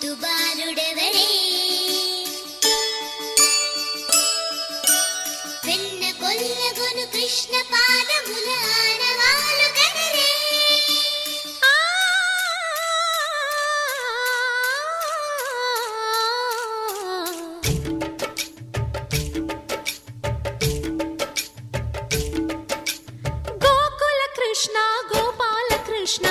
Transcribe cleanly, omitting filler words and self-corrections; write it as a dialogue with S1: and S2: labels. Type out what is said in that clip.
S1: ముద్దు బాలుడెవరే వెన్న కొల్లగొను కృష్ణ పాదముల ఆనవాలు కదరే
S2: గోకుల కృష్ణ గోపాల కృష్ణ